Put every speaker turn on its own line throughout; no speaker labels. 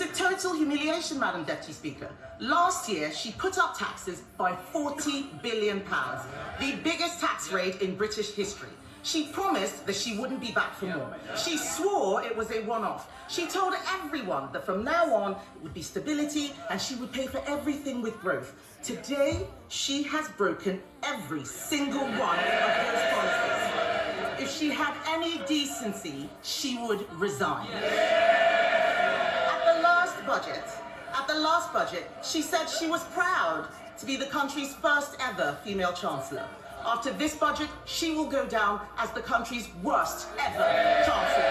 It's a total humiliation, Madam Deputy Speaker. Last year, she put up taxes by £40 billion, the biggest tax raid in British history. She promised that she wouldn't be back for more. She swore it was a one-off. She told everyone that from now on, it would be stability and she would pay for everything with growth. Today, she has broken every single one of those promises. If she had any decency, she would resign. At the last budget, she said she was proud to be the country's first ever female Chancellor. After this budget, she will go down as the country's worst ever Chancellor.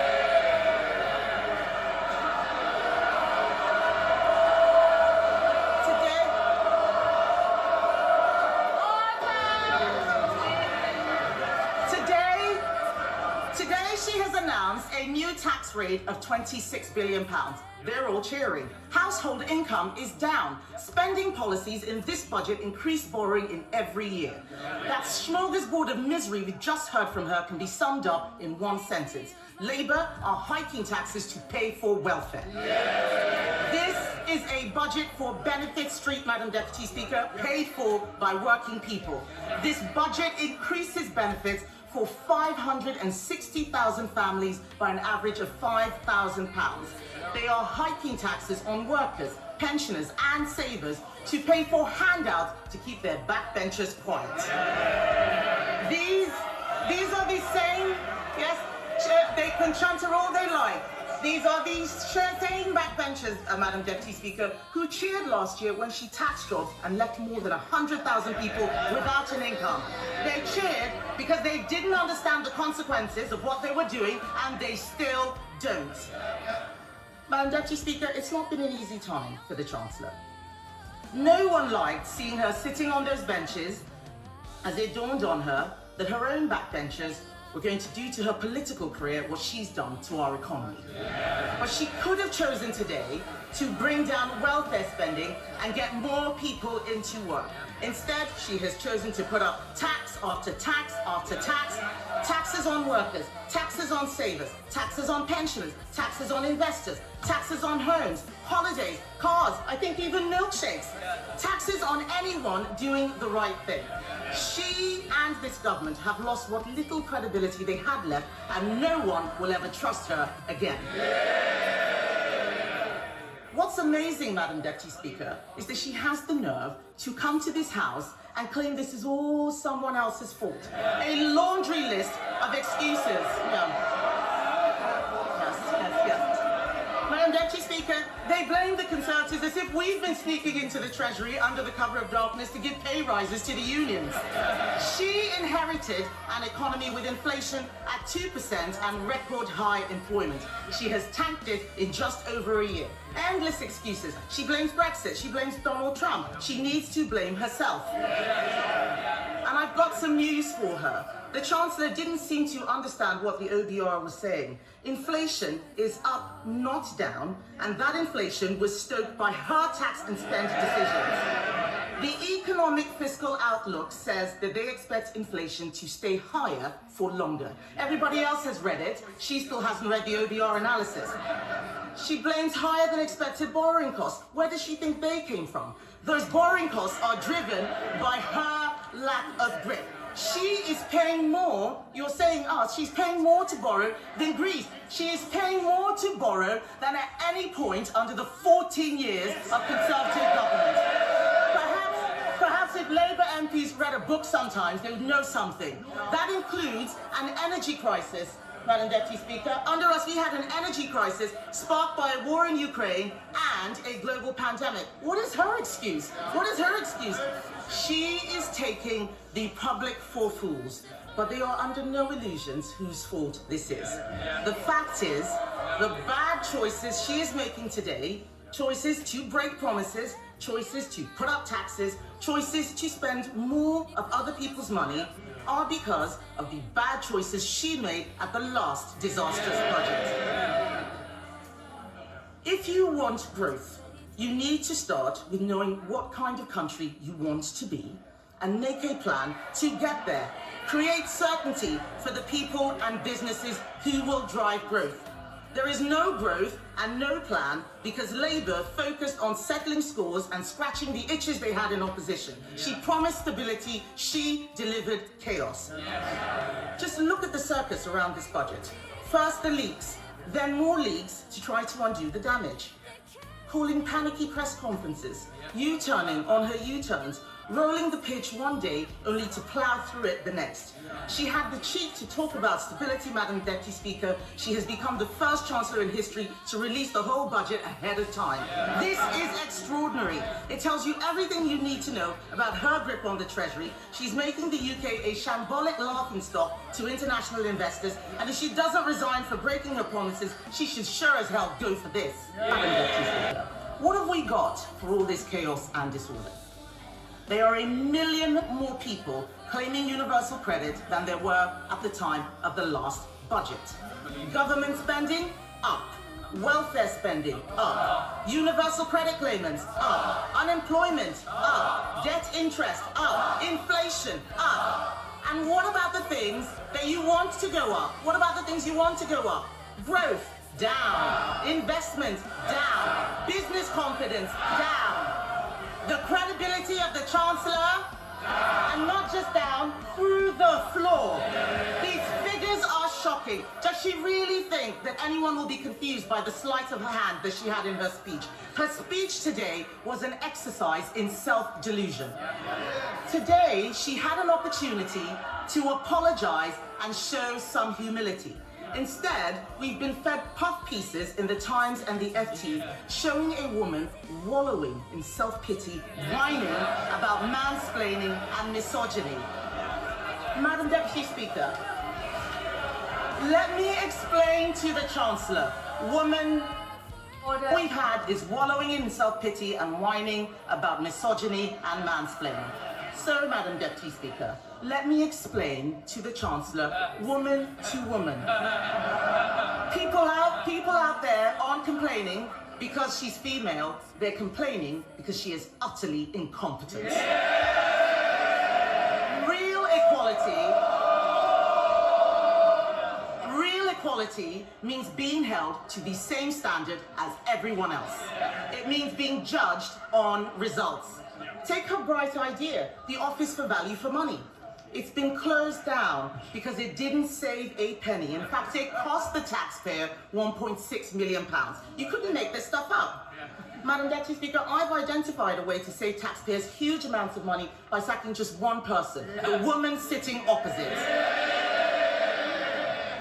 Today she has announced a new tax rate of £26 billion. They're all cheering. Household income is down. Spending policies in this budget increase borrowing in every year. That smorgasbord of misery we just heard from her can be summed up in one sentence. Labour are hiking taxes to pay for welfare. This is a budget for Benefit Street, Madam Deputy Speaker, paid for by working people. This budget increases benefits for 560,000 families by an average of £5,000. They are hiking taxes on workers, pensioners and savers to pay for handouts to keep their backbenchers quiet. These are the same, yes, they can chanter all they like. These are the same backbenchers, Madam Deputy Speaker, who cheered last year when she taxed jobs and left more than 100,000 people without an income. They cheered because they didn't understand the consequences of what they were doing, and they still don't. Madam Deputy Speaker, it's not been an easy time for the Chancellor. No one liked seeing her sitting on those benches as it dawned on her that her own backbenchers were going to do to her political career what she's done to our economy. But she could have chosen today to bring down welfare spending and get more people into work. Instead, she has chosen to put up tax after tax after tax, taxes on workers, taxes on savers, taxes on pensioners, taxes on investors, taxes on homes, holidays, cars, I think even milkshakes, taxes on anyone doing the right thing. She and this government have lost what little credibility they had left, and no one will ever trust her again. What's amazing, Madam Deputy Speaker, is that she has the nerve to come to this House and claim this is all someone else's fault. A laundry list of excuses. Yeah. Yes. Madam Deputy Speaker, they blame the Conservatives as if we've been sneaking into the Treasury under the cover of darkness to give pay rises to the unions. She inherited an economy with inflation at 2% and record high employment. She has tanked it in just over a year. Endless excuses. She blames Brexit. She blames Donald Trump. She needs to blame herself. And I've got some news for her. The Chancellor didn't seem to understand what the OBR was saying. Inflation is up, not down, and that inflation was stoked by her tax and spend decisions. The economic fiscal outlook says that they expect inflation to stay higher for longer. Everybody else has read it. She still hasn't read the OBR analysis. She blames higher than expected borrowing costs. Where does she think they came from? Those borrowing costs are driven by her lack of grip. She is paying more, you're saying us, she's paying more to borrow than Greece. She is paying more to borrow than at any point under the 14 years of Conservative government. Perhaps if Labour MPs read a book sometimes, they would know something. That includes an energy crisis, Madam Deputy Speaker. Under us, we had an energy crisis sparked by a war in Ukraine and a global pandemic. What is her excuse? What is her excuse? She is taking the public for fools, but they are under no illusions whose fault this is. The fact is, the bad choices she is making today, choices to break promises, choices to put up taxes, choices to spend more of other people's money, are because of the bad choices she made at the last disastrous budget. If you want growth, you need to start with knowing what kind of country you want to be and make a plan to get there. Create certainty for the people and businesses who will drive growth. There is no growth and no plan because Labour focused on settling scores and scratching the itches they had in opposition. She promised stability, she delivered chaos. Just look at the circus around this budget. First the leaks, then more leaks to try to undo the damage. Calling panicky press conferences, U-turning on her U-turns, rolling the pitch one day only to plough through it the next. She had the cheek to talk about stability, Madam Deputy Speaker. She has become the first Chancellor in history to release the whole budget ahead of time. This is extraordinary. It tells you everything you need to know about her grip on the Treasury. She's making the UK a shambolic laughingstock to international investors, and if she doesn't resign for breaking her promises, she should sure as hell go for this. Madam Deputy Speaker, what have we got for all this chaos and disorder? There are 1 million more people claiming universal credit than there were at the time of the last budget. Government spending, up. Welfare spending, up. Universal credit claimants, up. Unemployment, up. Debt interest, up. Inflation, up. And what about the things that you want to go up? What about the things you want to go up? Growth, down. Investment, down. Business confidence, down. The credibility of the Chancellor, and not just down, through the floor. These figures are shocking. Does she really think that anyone will be confused by the sleight of her hand that she had in her speech? Her speech today was an exercise in self-delusion. Today, she had an opportunity to apologize and show some humility. Instead, we've been fed puff pieces in the Times and the FT showing a woman wallowing in self-pity, whining about mansplaining and misogyny. Madam Deputy Speaker, let me explain to the Chancellor. Woman, what we've had is wallowing in self-pity and whining about misogyny and mansplaining. So, Madam Deputy Speaker, let me explain to the Chancellor, woman to woman. People out there aren't complaining because she's female, they're complaining because she is utterly incompetent. Real equality means being held to the same standard as everyone else. It means being judged on results. Take her bright idea, the Office for Value for Money. It's been closed down because it didn't save a penny. In fact, it cost the taxpayer £1.6 million. You couldn't make this stuff up. Madam Deputy Speaker, I've identified a way to save taxpayers huge amounts of money by sacking just one person, the woman sitting opposite.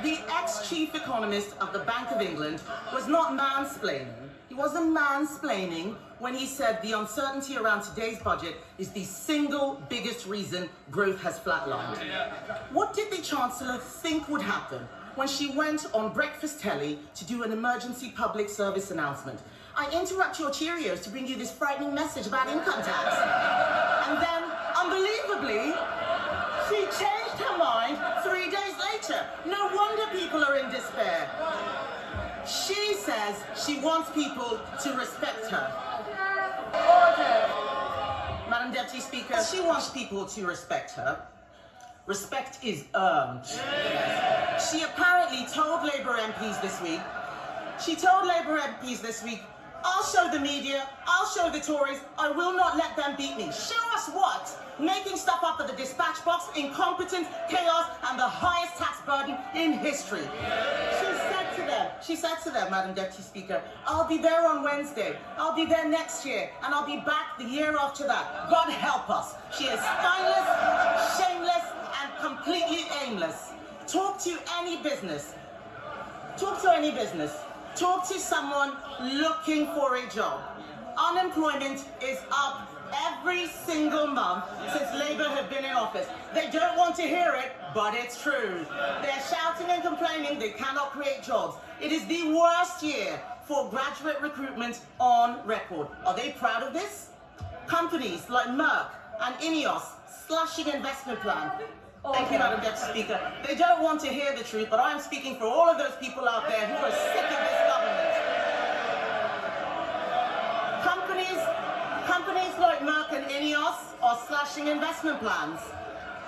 The ex-chief economist of the Bank of England was not mansplaining. He wasn't mansplaining when he said the uncertainty around today's budget is the single biggest reason growth has flatlined. What did the Chancellor think would happen when she went on breakfast telly to do an emergency public service announcement? I interrupt your Cheerios to bring you this frightening message about income tax. And then, unbelievably, she changed her mind 3 days later. No wonder people are in despair. She says she wants people to respect her. Madam Deputy Speaker, she wants people to respect her. Respect is earned. She apparently told Labour MPs this week, I'll show the media, I'll show the Tories, I will not let them beat me. Show us what? Making stuff up at the dispatch box, incompetence, chaos, and the highest tax burden in history. She said to them, Madam Deputy Speaker, I'll be there on Wednesday, I'll be there next year, and I'll be back the year after that. God help us. She is spineless, shameless, and completely aimless. Talk to any business. Talk to someone looking for a job. Unemployment is up every single month since Labour have been in office. They don't want to hear it, but it's true. They're shouting and complaining they cannot create jobs. It is the worst year for graduate recruitment on record. Are they proud of this? Companies like Merck and Ineos slashing investment plan. Thank you, Madam Deputy Speaker. They don't want to hear the truth, but I am speaking for all of those people out there who are sick of this government. Companies like Merck and Ineos are slashing investment plans.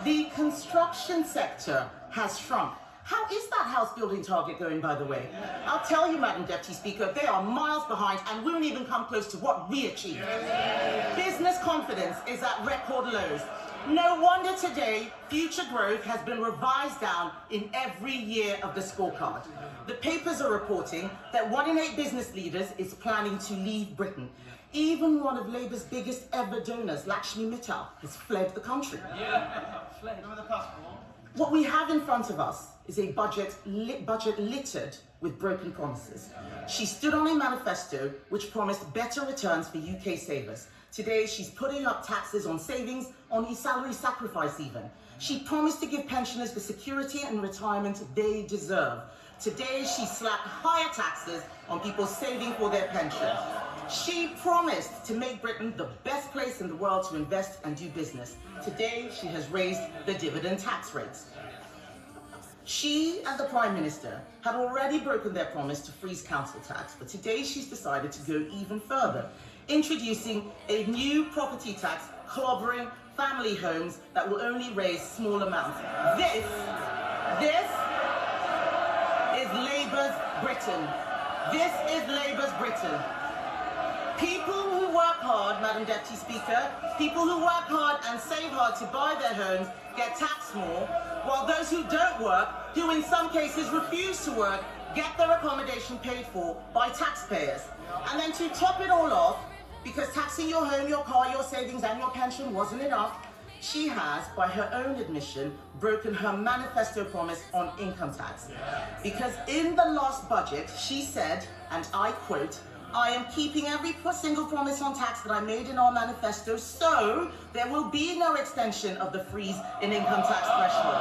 The construction sector has shrunk. How is that house building target going, by the way? I'll tell you, Madam Deputy Speaker, they are miles behind and won't even come close to what we achieved. Business confidence is at record lows. No wonder today future growth has been revised down in every year of the scorecard. The papers are reporting that 1 in 8 business leaders is planning to leave Britain. Even one of Labour's biggest ever donors, Lakshmi Mittal, has fled the country. What we have in front of us is a budget littered with broken promises. She stood on a manifesto which promised better returns for UK savers. Today, she's putting up taxes on savings, on his salary sacrifice even. She promised to give pensioners the security and retirement they deserve. Today, she slapped higher taxes on people saving for their pension. She promised to make Britain the best place in the world to invest and do business. Today, she has raised the dividend tax rates. She and the Prime Minister had already broken their promise to freeze council tax, but today she's decided to go even further, introducing a new property tax clobbering family homes that will only raise small amounts. This is Labour's Britain. This is Labour's Britain. People who work hard, Madam Deputy Speaker, people who work hard and save hard to buy their homes get taxed more, while those who don't work, who in some cases refuse to work, get their accommodation paid for by taxpayers. And then to top it all off, because taxing your home, your car, your savings and your pension wasn't enough, she has, by her own admission, broken her manifesto promise on income tax. Because in the last budget, she said, and I quote, "I am keeping every single promise on tax that I made in our manifesto, so there will be no extension of the freeze in income tax threshold."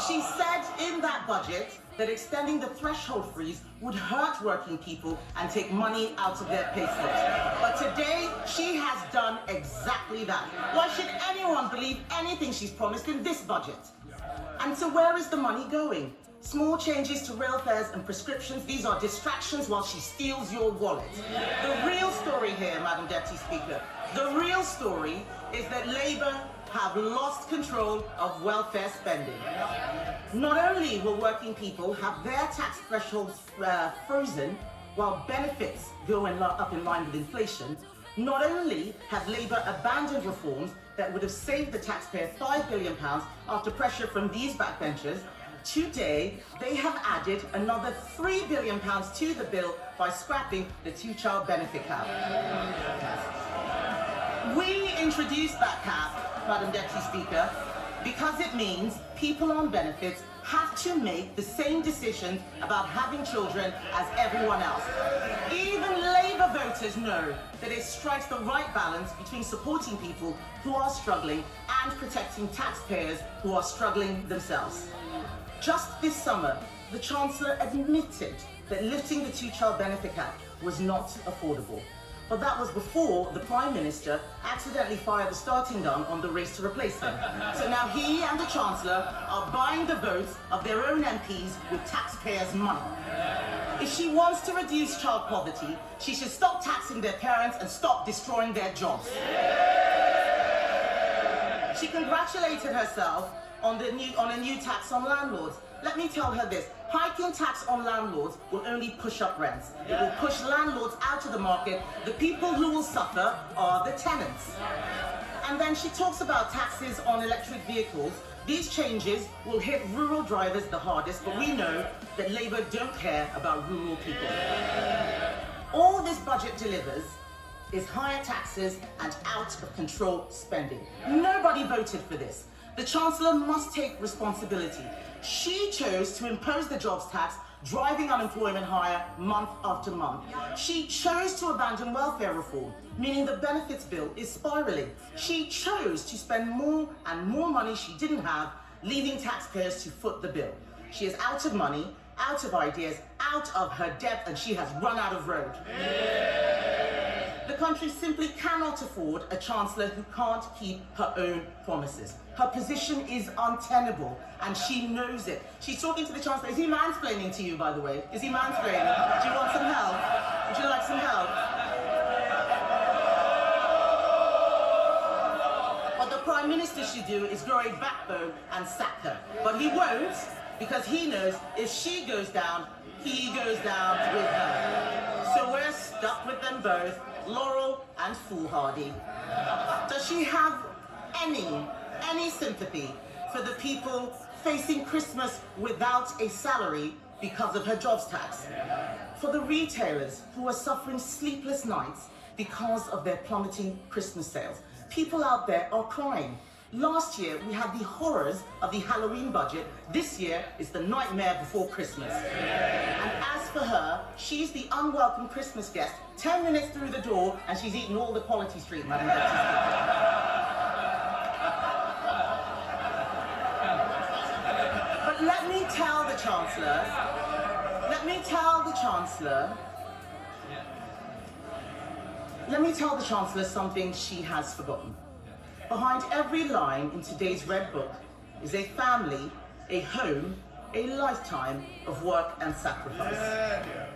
She said in that budget that extending the threshold freeze would hurt working people and take money out of their payslips. But today, she has done exactly that. Why should anyone believe anything she's promised in this budget? And so where is the money going? Small changes to rail fares and prescriptions, these are distractions while she steals your wallet. The real story here, Madam Deputy Speaker, the real story is that Labour have lost control of welfare spending. Not only will working people have their tax thresholds frozen while benefits go up in line with inflation, not only have Labour abandoned reforms that would have saved the taxpayer £5 billion after pressure from these backbenchers, today they have added another £3 billion to the bill by scrapping the two-child benefit cap. We introduced that cap, Madam Deputy Speaker, because it means people on benefits have to make the same decisions about having children as everyone else. Even Labour voters know that it strikes the right balance between supporting people who are struggling and protecting taxpayers who are struggling themselves. Just this summer, the Chancellor admitted that lifting the two-child benefit cap was not affordable. But that was before the Prime Minister accidentally fired the starting gun on the race to replace him. So now he and the Chancellor are buying the votes of their own MPs with taxpayers' money. If she wants to reduce child poverty, she should stop taxing their parents and stop destroying their jobs. She congratulated herself on a new tax on landlords. Let me tell her this, hiking tax on landlords will only push up rents. It will push landlords out of the market. The people who will suffer are the tenants. And then she talks about taxes on electric vehicles. These changes will hit rural drivers the hardest, but we know that Labour don't care about rural people. All this budget delivers is higher taxes and out-of-control spending. Nobody voted for this. The Chancellor must take responsibility. She chose to impose the jobs tax, driving unemployment higher month after month. She chose to abandon welfare reform, meaning the benefits bill is spiralling. She chose to spend more and more money she didn't have, leaving taxpayers to foot the bill. She is out of money, out of ideas, out of her depth, and she has run out of road. The country simply cannot afford a Chancellor who can't keep her own promises. Her position is untenable, and she knows it. She's talking to the Chancellor. Is he mansplaining to you, by the way? Is he mansplaining? Do you want some help? Would you like some help? What the Prime Minister should do is grow a backbone and sack her. But he won't, because he knows if she goes down, he goes down with her. So we're stuck with them both, Laurel and Foolhardy. Does she have any sympathy for the people facing Christmas without a salary because of her jobs tax? For the retailers who are suffering sleepless nights because of their plummeting Christmas sales? People out there are crying. Last year, we had the horrors of the Halloween budget. This year is the nightmare before Christmas. And as for her, she's the unwelcome Christmas guest, 10 minutes through the door, and she's eaten all the Quality Street, Madam Deputy Speaker. But let me tell the Chancellor something she has forgotten. Behind every line in today's Red Book is a family, a home, a lifetime of work and sacrifice.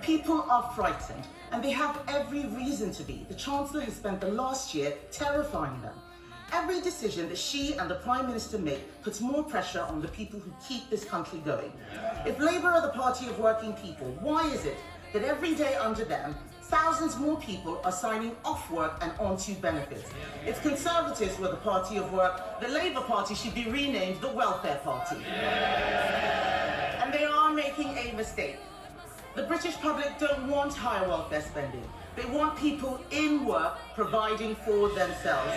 People are frightened, and they have every reason to be. The Chancellor has spent the last year terrifying them. Every decision that she and the Prime Minister make puts more pressure on the people who keep this country going. If Labour are the party of working people, why is it that every day under them, thousands more people are signing off work and onto benefits? If Conservatives were the party of work, the Labour Party should be renamed the Welfare Party. And they are making a mistake. The British public don't want higher welfare spending. They want people in work providing for themselves.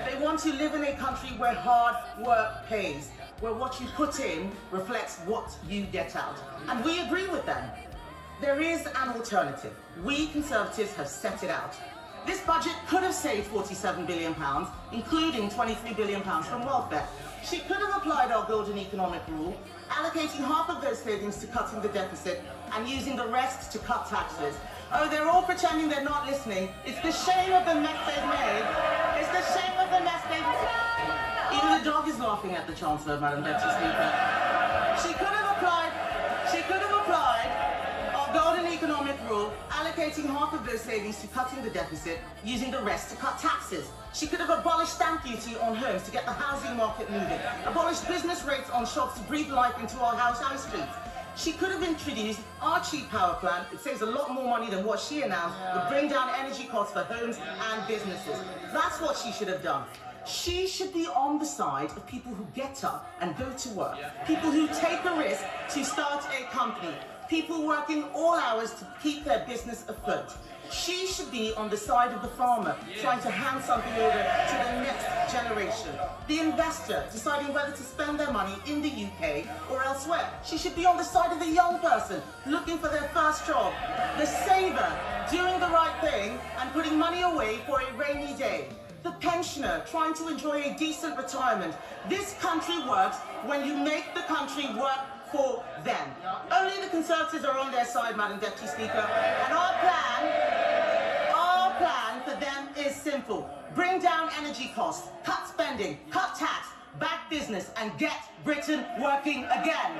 They want to live in a country where hard work pays, where what you put in reflects what you get out. And we agree with them. There is an alternative. We Conservatives have set it out. This budget could have saved £47 billion, including £23 billion from welfare. She could have applied our golden economic rule, allocating half of those savings to cutting the deficit and using the rest to cut taxes. Oh, they're all pretending they're not listening. It's the shame of the mess they've made. It's the shame of the mess they've made. Even the dog is laughing at the Chancellor, Madam Deputy Speaker. She could have applied golden economic rule, allocating half of those savings to cutting the deficit, using the rest to cut taxes. She could have abolished stamp duty on homes to get the housing market moving, abolished business rates on shops to breathe life into our high streets. She could have introduced our cheap power plan. It saves a lot more money than what she announced, would bring down energy costs for homes and businesses. That's what she should have done. She should be on the side of people who get up and go to work, people who take a risk to start a company, people working all hours to keep their business afloat. She should be on the side of the farmer, trying to hand something over to the next generation. The investor, deciding whether to spend their money in the UK or elsewhere. She should be on the side of the young person, looking for their first job. The saver, doing the right thing and putting money away for a rainy day. The pensioner, trying to enjoy a decent retirement. This country works when you make the country work for them. Only the Conservatives are on their side, Madam Deputy Speaker. And our plan for them is simple. Bring down energy costs, cut spending, cut tax, back business, and get Britain working again.